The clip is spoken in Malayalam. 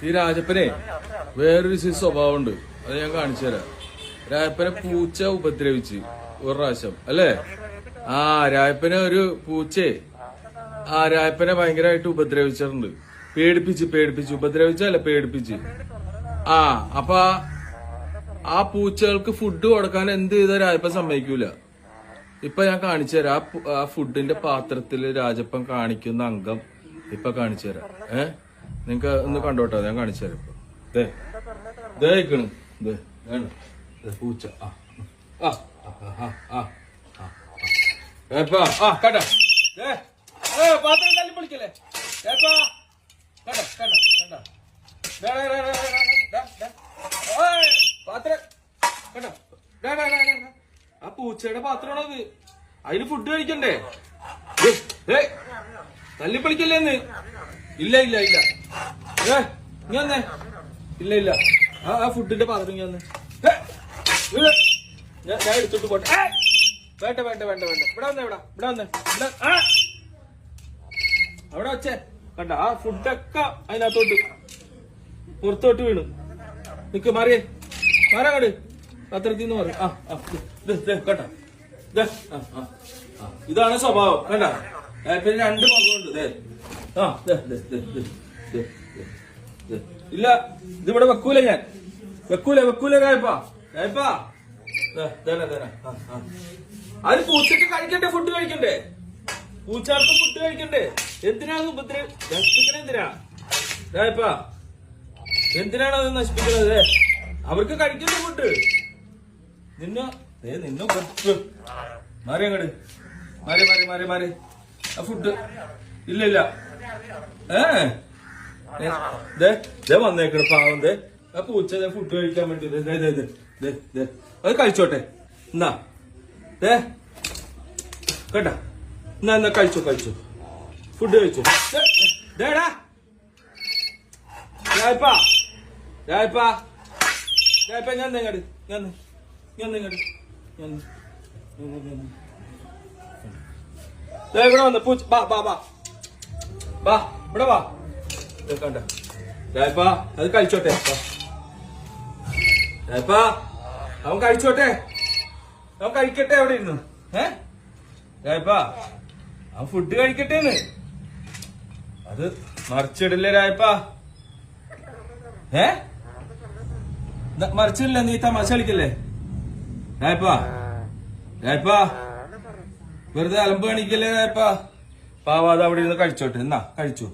ഈ രാജപ്പനെ വേറൊരു സ്വഭാവം ഉണ്ട്, അത് ഞാൻ കാണിച്ചു തരാം. രാജപ്പനെ പൂച്ച ഉപദ്രവിച്ച് ഒരു പ്രാവശ്യം അല്ലേ? രാജപ്പനെ ഒരു പൂച്ചേ രാജപ്പനെ ഭയങ്കരമായിട്ട് ഉപദ്രവിച്ചിട്ടുണ്ട്. പേടിപ്പിച്ച് ഉപദ്രവിച്ചല്ല, പേടിപ്പിച്ച്. അപ്പൊ ആ പൂച്ചകൾക്ക് ഫുഡ് കൊടുക്കാൻ എന്ത് ചെയ്താൽ രാജപ്പൻ സമ്മതിക്കൂല. ഇപ്പൊ ഞാൻ കാണിച്ചു തരാം. ആ ഫുഡിന്റെ പാത്രത്തില് രാജപ്പൻ കാണിക്കുന്ന അംഗം ഇപ്പൊ കാണിച്ചു തരാം. നിങ്ങക്ക് ഒന്ന് കണ്ടോട്ടോ, ഞാൻ കാണിച്ചു തരാം. ഇപ്പൊ പൂച്ച കണ്ട പാത്രം തല്ലി പൊളിക്കല്ലേ? പാത്രം കണ്ട, ആ പൂച്ചയുടെ പാത്രമാണത്. അതിന് ഫുഡ് കഴിക്കണ്ടേ? തല്ലിപ്പൊളിക്കല്ലേന്ന്? ഇല്ല ഇല്ല ഇല്ല ഇനി വന്നേ. ഇല്ല ഇല്ല ആ ഫുഡിന്റെ പാത്രം ഇനി വന്നേ. ഞാൻ എടുത്തിട്ട് പോട്ടെ. വേണ്ട വേണ്ട വേണ്ട വേണ്ട, ഇവിടെ വന്നേ, ഇവിടെ വന്നേ. അവിടെ വച്ചേ കണ്ട, ആ ഫുഡൊക്കെ അതിനകത്തോട്ട് പുറത്തോട്ട് വീണു. നിക്ക് മാറിയേ, മാറാങ്ങട് പത്രത്തിൽ നിന്ന് മാറി. കേട്ടോ, ഇതാണ് സ്വഭാവം. കണ്ട, പിന്നെ രണ്ട് മുഖമുണ്ട്. ഇല്ല, ഇതിവിടെ വെക്കൂല, ഞാൻ വെക്കൂല രായപ്പാ. അതിന് പൂച്ചക്ക് കഴിക്കണ്ടേ? ഫുഡ് കഴിക്കണ്ടേ? പൂച്ചക്ക് ഫുഡ് കഴിക്കണ്ടേ? എന്തിനാണ് നശിപ്പിക്കണേ? എന്തിനാ രായപ്പാ? എന്തിനാണ് അത് നശിപ്പിക്കണത്? അവർക്ക് കഴിക്കണ്ടേ ഫുഡ്? നിന്നെ മാറി അങ്ങട്, മാറി ആ ഫുഡ്. ഇല്ല ഇല്ല വന്നേക്കണ പാവം. ആ പൂച്ച ഫുഡ് കഴിക്കാൻ വേണ്ടി അത് കഴിച്ചോട്ടെ. എന്നാ കേട്ടാ, എന്നാ കഴിച്ചോ ഫുഡ് കഴിച്ചോ. ഞാൻ ഇവിടെ വന്ന് പൂച്ച ഇവിടെ വാ. കണ്ട രായപ്പാ, അത് കഴിച്ചോട്ടെ. രായപ്പാ, അവൻ കഴിച്ചോട്ടെ, അവൻ കഴിക്കട്ടെ. അവിടെ ഇരുന്നു രായപ്പാ, അവൻ ഫുഡ് കഴിക്കട്ടേന്ന്. അത് മറിച്ചിടില്ലേ രായപ്പാ? മറിച്ചിടില്ല, നീ തമാശ കളിക്കല്ലേ രായപ്പാ? വെറുതെ അലമ്പ് കാണിക്കല്ലേ രായപ്പാ? പാവാതെ അവിടെ ഇരുന്ന് കഴിച്ചോട്ടെ. എന്നാ കഴിച്ചോ.